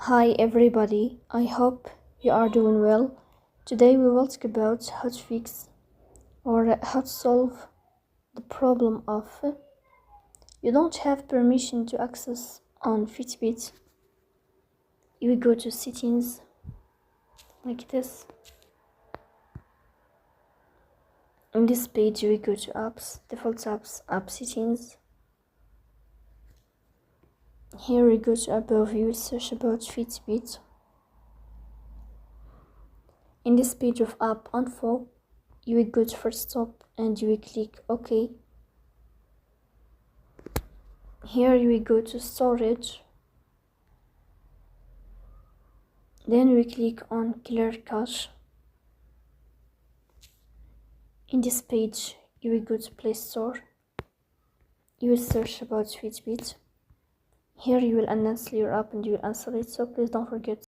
Hi everybody, I hope you are doing well. Today we will talk about how to fix or how to solve the problem of you don't have permission to access on Fitbit. You will go to settings like this. On this page you will go to apps, default apps, app settings. Here we go to above, you will search about Fitbit. In this page of app info, you will go to first stop and you will click OK. Here you will go to storage. Then we click on clear cache. In this page, you will go to Play Store. You will search about Fitbit. Here you will uninstall your app and you will install it, so please don't forget.